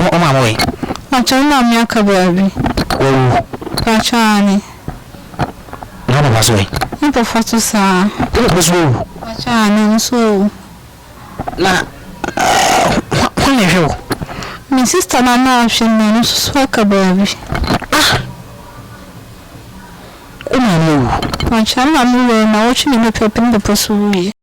O ma mo. Pacha na mi aka baby. O. Pacha ni. Na ba so. Ni po fatu sa. O so. Pacha ni so. Na kwa ne hwe. Mi sister na hwe no so aka baby. O ma mo. Pacha na mi we na wo chini me pepe ndo poso wi.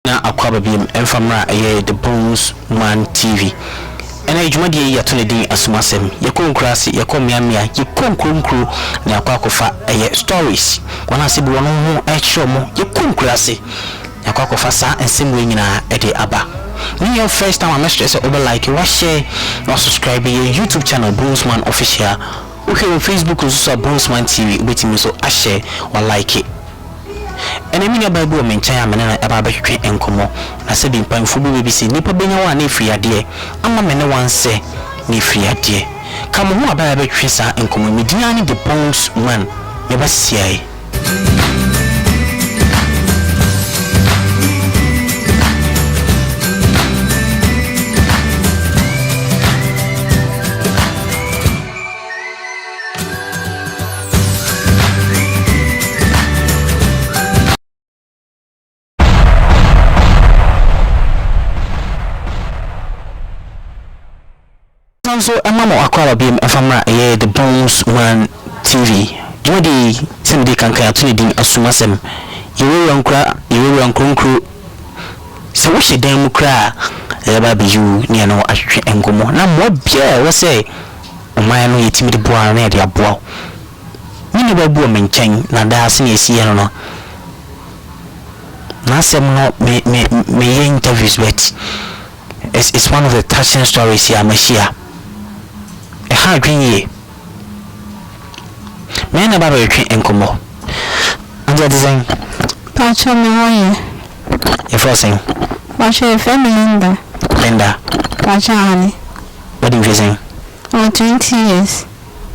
Na akwaba biem emfamra the Bones Man TV ena ejumadi ye to ne din asumasem ye konkurase ye komiamia ye konkunkuru na akwakofa stories wana se bi wono ho ehwe mo ye konkurase akwakofa sa ensem we nyina ede aba ni your first time I stress over like wa share or subscribe your YouTube channel Bones Man Official okay on Facebook also Bones Man TV betimi so a share or like it. Ene mi nyaba bu o menchan amene na aba behwe enkomo na se bi mpanfo bi bi se nipa benya wa na efriade ama mene wanse na efriade ka mo ho aba behwe sa enkomo medina ni the Bones Man me ba siai so amamo akwaba biem afamra the Bones Man TV jodi semdi kankan atuni din asumasem yewo nkronkro se wo hyedan mu kra ba biyu ne no ahwe engomo na mo bia wo se oman no yetimi de boa na de aboa ni ba bu menchen na da ase esi no na sem no me interviews but it's one of the touching stories here Meshia ha dwenye me na baba yetwe enkomo anja design Pacha me woye e forcing Pacha family Linda Pacha hani what do you saying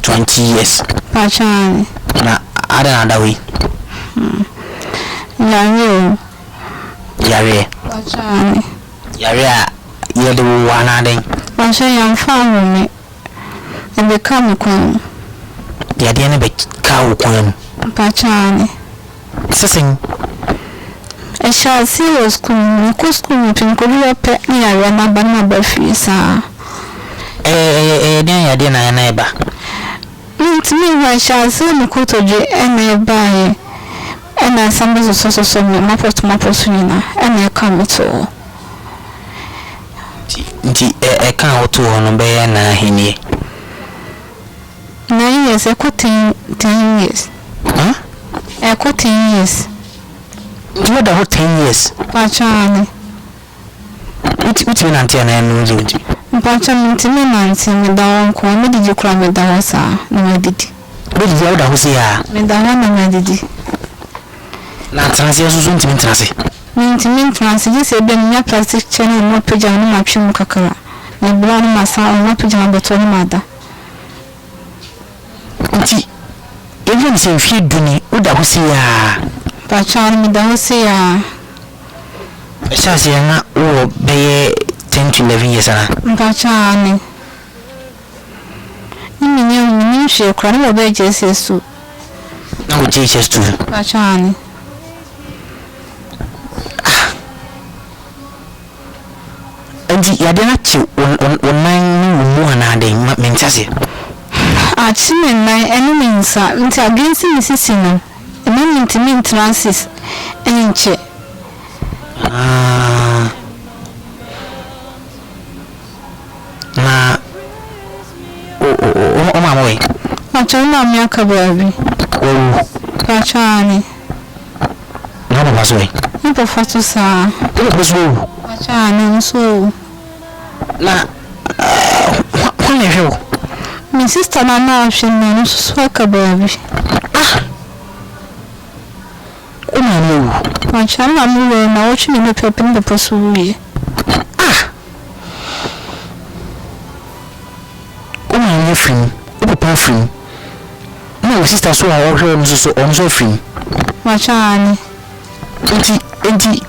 20 years Pacha hani na ada way yare Pacha hani yare ye do wana den Pacha yan famu me and become kwam ya de na be kawo kwam Pacha hani sesing e sha serious school ko school pinko bi pe ni yare na ba na ba fi sa den ya de na eba ntimi wa sha se mu ko toje ena ba ye ena sambe so me mapoto nyina ena ka meto nti kan oto hono be ya na henie 9 years I got 10 years. Huh? I got 10 years. You the whole 10 years. Pachani. Which mean auntie na no jiji. Pachani ntimi na auntie me da won ko me didi kura me da wasa na me didi. Be didi ya da ho se ya. Me da na me didi. Na transi so ntimi transi. Ntimi transi ji se be nya plastic channel mo peja no ma twi mu kakara. Na bra no masa mo peja na beto no mada. Nti even se fi duni uda ho se ya. Pachani me da ho se ya. Shasi na o be 10 to 11 years ana. Pachani. Ni she kura no be jese su. Na o jese su. Pachani. Anti ya de na chi online mu ana de mentase. Achimen na enemies nti against misisi no emi transis enche na o mama we acho na mi aka baby o pachani na ba so we ni po fatu sa o so pachani so na sister na na hwene no so aka baabi. Uma no. Ma chama mu na wo twi me pepe ne poso wi. Uma no free. O papa free. My sister so I hwe so on so free. Ma chani. Enti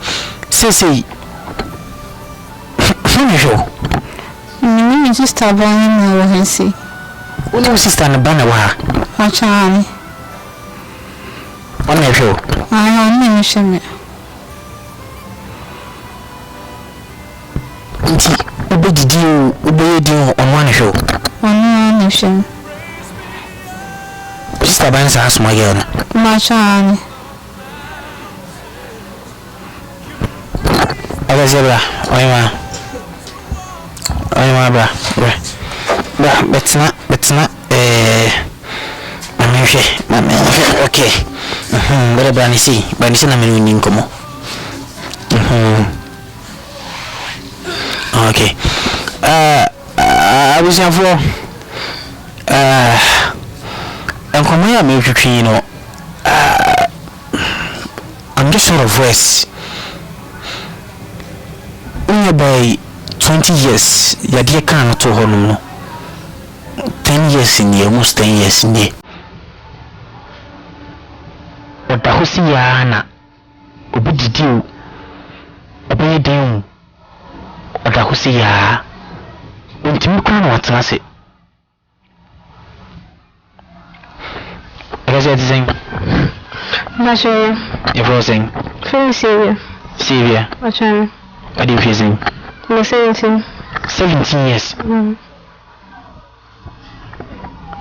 say Mi sister boy na wo hansi. Uno sister na bana wa. Ma chani. Ona hwe. Ah, mi sheme. Enti obedidi on one show. Ona mi sheme. Sister bana sa asuma girl. Ma chani. Aga zebra, oyma bra. Bra, betina mame okay. Bra banisi na menu ni nkomo. Okay. Abusafo nkomo ya me twitwi no I'm just sort of voice. By 20 years, ya dear can to honor 10 years in the almost 10 years in the what the Hosiana Obididu Obey Dame what the Hosia Intimate what I say. I guess it's saying, Masha, if I was saying, Sylvia, what are you facing? 17 years.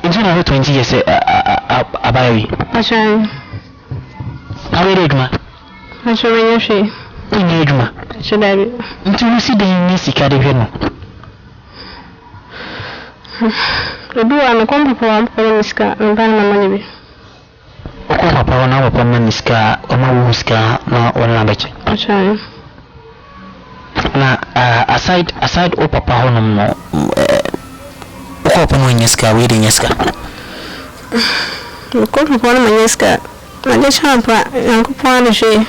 It's only 20 years abawi. Masha. How are you, ma? Masha, you say. You ma. Should I be? Until you see the Nisi Cadivino. The do I'm a compound for Miska and Banana. Okoma pa na wa pa maniska o ma wuska na wala bache. Masha. Na aside o papa honom no ko pa no nyeska we de nyeska ko pa no nyeska na de champa yanko pa no hwe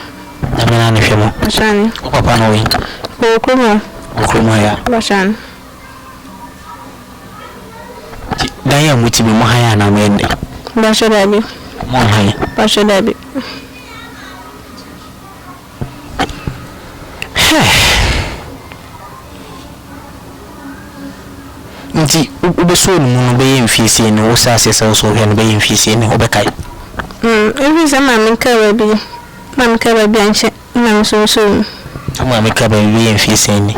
na me na ne hwe mo ashani o papa no we ko mo ya ashani dan ya muti bi mo haya na me ende ba shodabi mo haya ba shodabi nti ubeso no mu no be yemfiesie ne wo sa asesa so hwe no be yemfiesie ne obekai every zaman min ka ba bi anche na so ama me ka ba bi yemfiesie ne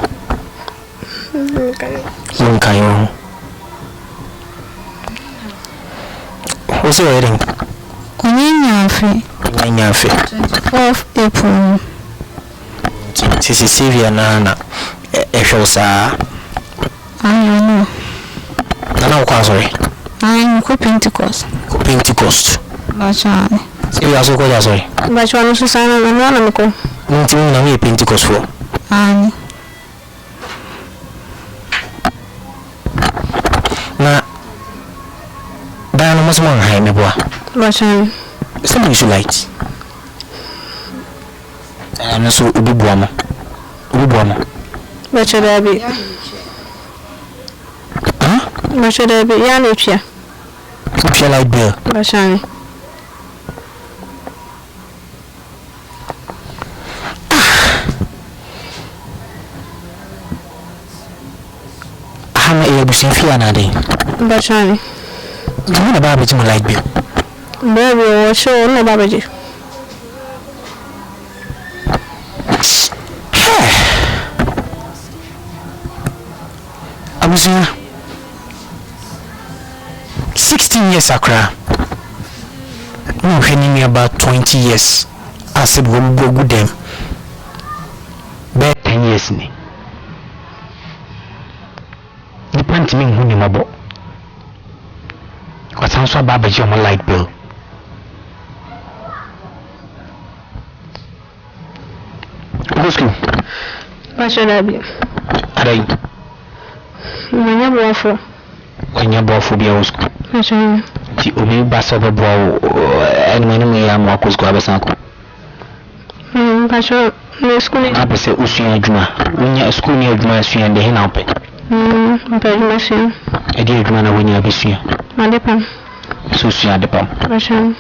nkai yo oso ering onyenyafe 4th April sisi Sylvia na ehwe sa no. Nana kwa sorry. I'm Pentecost. Bachane. See aso ko sorry. Bachane so sana na mko. Nti na we Pentecost for. Na dano mo smon hai me boa. Bachane. Something you like. Na so ubi boa mo. Bachane abi. Masha dabi ya ne pia. Pia like bill. Bashani. Hana e busin fia na dey. Bashani. Dama na baba ji mo like bill. Baby o show na baba ji. Abusia 16 years akra. No hwenin about 20 years. As it go good them. Be 10 years ni. Depend me hu ni mabo. Kwasan so baba ji o mo light bill. Gosko. Masha dabi. Adai. Manya boafo. when you bought for the school. The Obi Bass of a bow and when we are more close to Abasanko. Pastor, no school. I say Usia Juma. When you're a school near Juma, and the hen up. Very machine. A dear Juma when you're a Bissia. Madepam. Susia the pump. Pastor.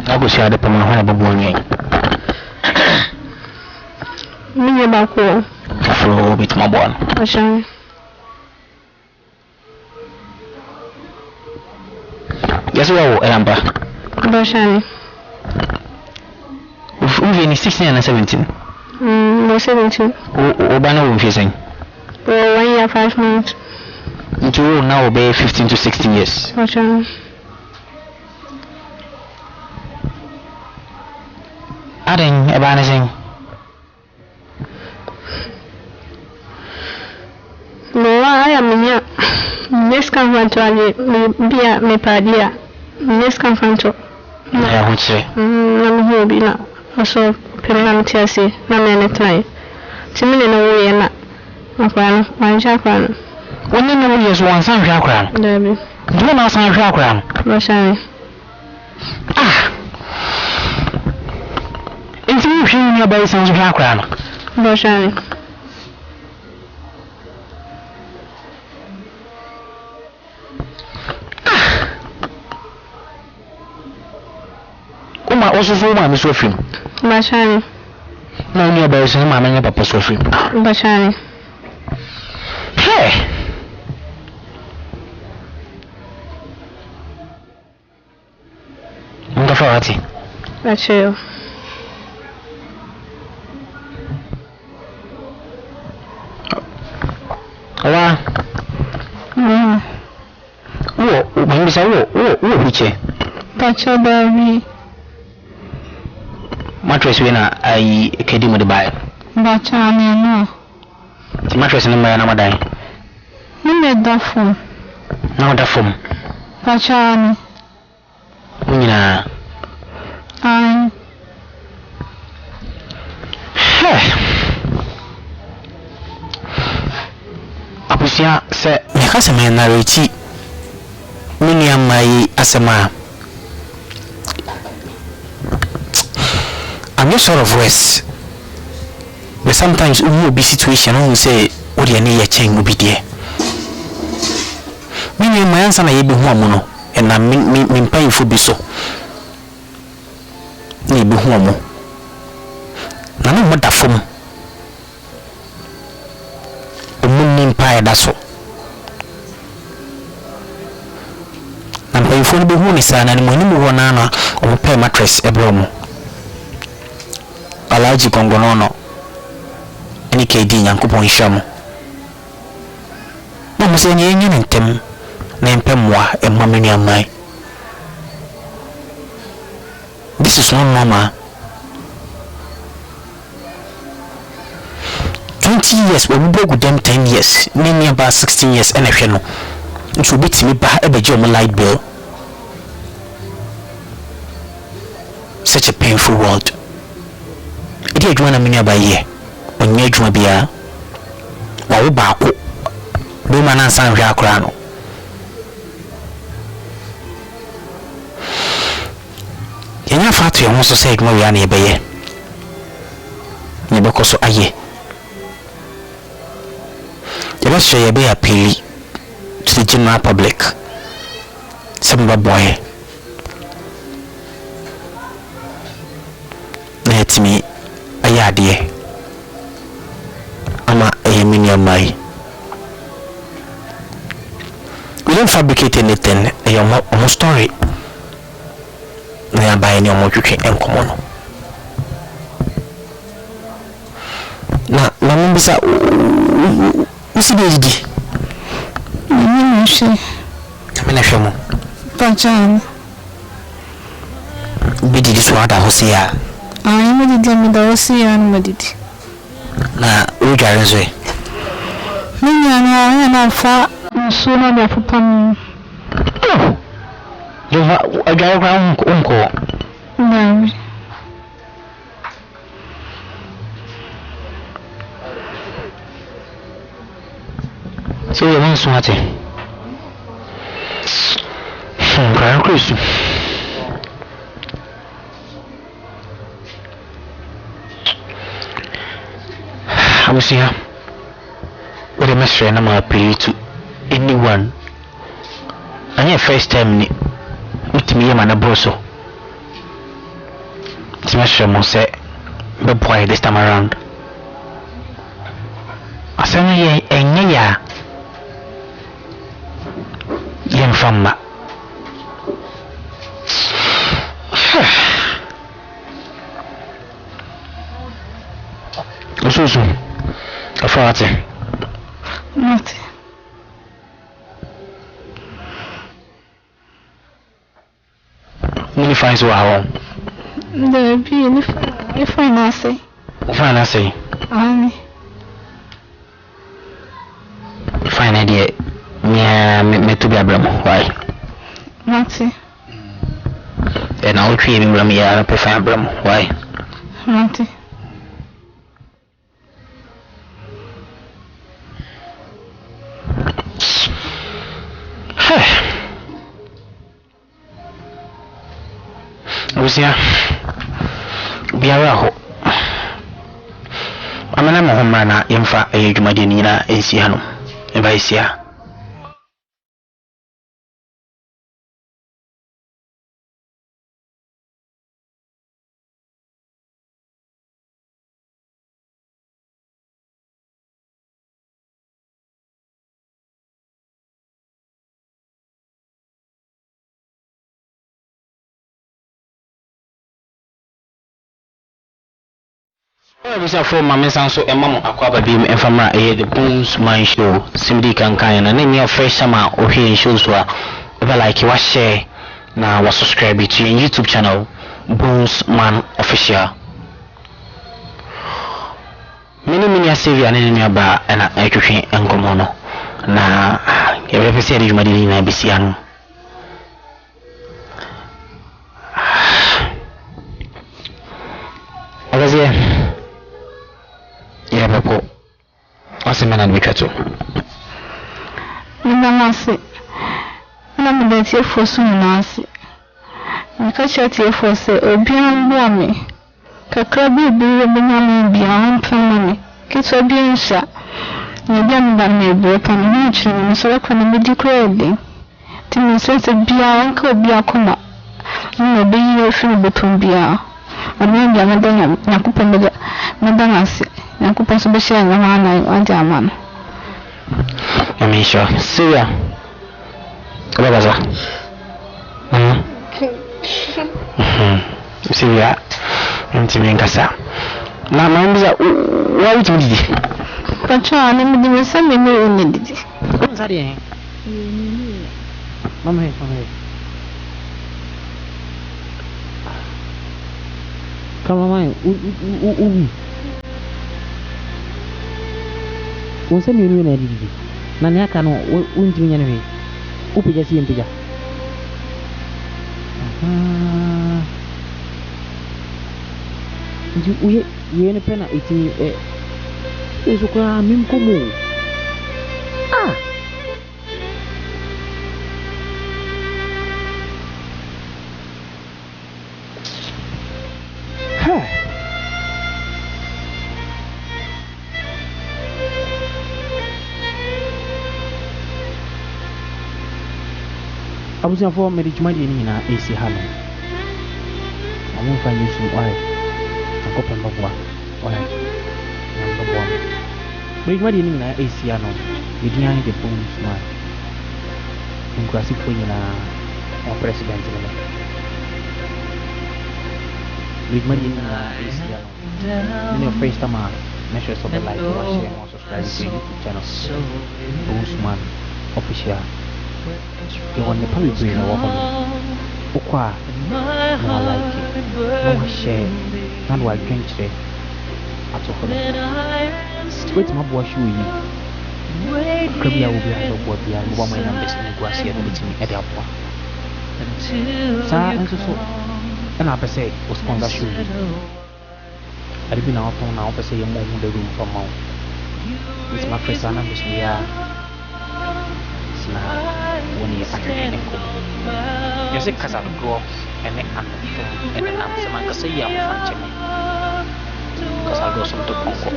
I will share the pump on a bonnie. Me about cool. For with my born. Pastor. Yes, well, Amber. Pastor. Only 16 and 17. 17. Obana will be saying. 1 year 5 months. You will now obey 15 to 16 years. Pastor. Adding about anything. No, I am here. Next conference to me padia. Next conference. I won't say. I'm here be now. Also, penalty say, no man at night. Timmy no way and not. My jackran. When you know years one son jackran. Debbie. Do you know son jackran? Roshan. If you hear me about son's jackran. Roshan. Also for my Miss Sophie. Bashani. No nearby is my man, Papa Sophie. Bashani. Hey! I'm the authority. That's you. Hello? When we say, which? That's your baby. Mattress winner, I came with the buy. Bachani, no. The mattress in my Namadai. You made that phone. Now the phone. Bachani. Winner. I. Apusia said, Nakasama narrate Miniam my asama. I'm just sort of rest. But sometimes we will be situation who say, what you need a chain will be there. Many my answer I be homo, and I'm paying for be so. Maybe homo. None of what that from a moon empire, that's all. I'm paying for the moon is an animal or pay mattress a bromo. Alaji kongonono any KD Yankupon Sham. Mamma say, Yan Tem, name Pemwa, and Mammy and my. This is not normal. 20 years, when we broke with them 10 years, maybe about 16 years, and if you know, it will be to me by a German light bill. Such a painful world. It is one minute by year when you may be a Baku, Roman and San Jacrano. Enough factory also said Moriani Baye. Nebucoso Aye. You must show a bay appeal to the general public. Some boy. Let me. Dear, I'm a minion my. We don't fabricate anything, a story. We are buying your more and common. Now, my members are what's the I'm in a show. Bachani. Be this water, Hosea. I am the Dossi and Medit. Na Ujarazwe. Miniana and far sooner than for Pam. You have a diagram, uncle. No. So you want Swati? Kaya Chris. I was here with a message and I'm appeal to anyone. And your first time with me and a bosso. This message must say, but boy, this time around. I said, yeah, yen from ma. Osusu, afate. Not. Many finds were home. There be if I not say. Fine, I say. Fine idea. Me to be a bram. Why? Not. And I'll create him ram. Yeah, I prefer bram. Why? Not. Usia biara ho amana mo homra na yemfa edwumade ni na ensi hano eba isia Bisa for mama sanso emam akwaba bi emfamra the Bones Man Show simdi kankan na ne fresh sama ohwe show so a eba like wa share na wa subscribe to your YouTube channel Bones Man Official. Many asevia ne ne aba na etwetwe enkomo no na yebe pese ade jumadi ni na bisia no. Agazie yeah, Papa. What's the man and Mikato? Namasi. I'm the tear for soon, Nancy. Mikacho tear for say, or beyond Blammy. Kakrabi be remaining beyond family. Kids are being shot. You done that may break and mention, so I couldn't be declared. Timmy says a beer uncle be a coma. No, be your friend between beer. And then the Madame Nakupa Madame. Nakupa subesha na maana wanje amana. Amisho. Siya. Kabaza. Siya. Ntimi nkasa. Na mambiza wa uti mdidi. Pacha ni mdidi sami ni unididi. Nzari eh. Mama he. Kama mai Unse mi na didi na ne aka no unti nya ne upija si mpija ndi uye ne pena iti eso kwa mimkomo abusia for me jumadi ni na AC halo amu fa yesu oy akopa mbabwa oy mbabwa me jumadi ni na AC ano yedia ni the Bones Man nkrasi fo ni na o president ni me jumadi ni na AC ano ni first time measures of the life or share or subscribe to YouTube channel Bones Man Official. You want the public to know what no like it, no share, not what drink today. At all, wait, my boy, show you. Probably I will be at the board, the one my numbers in the grass here, meeting at the upper. Sir, and so, and I say, was on that shoe. I've been out on now, say, a moment the room from Mount. It's my first son, and when you say kasa dodoɔ ɛne anofo ɛne ansɛm ankasa yi amofa nkyɛn kasa dodoɔ so nto pɔnkɔ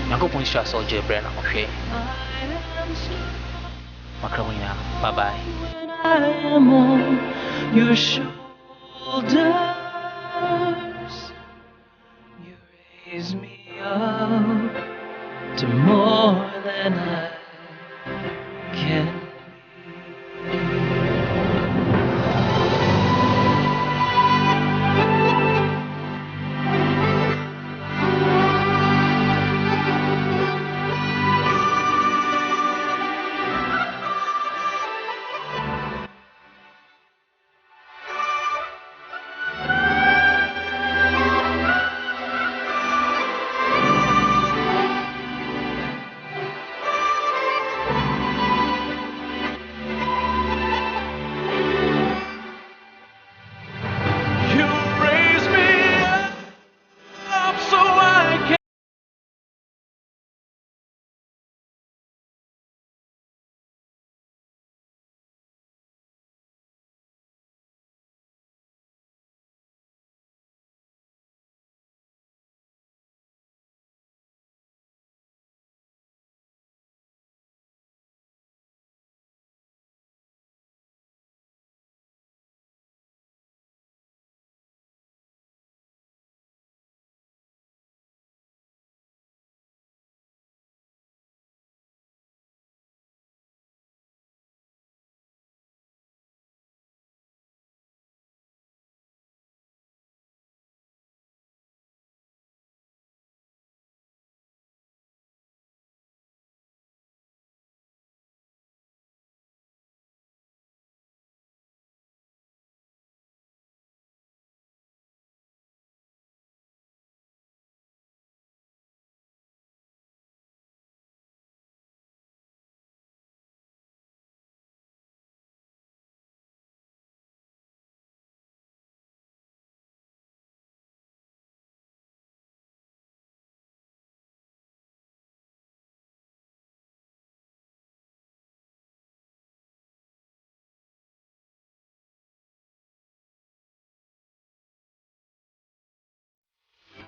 nyankopɔn hyira sɛ ɔgye brɛ na ɔhwɛ makra mo nyinaa bye bye. I am on your shoulders, you raise me up to more than I can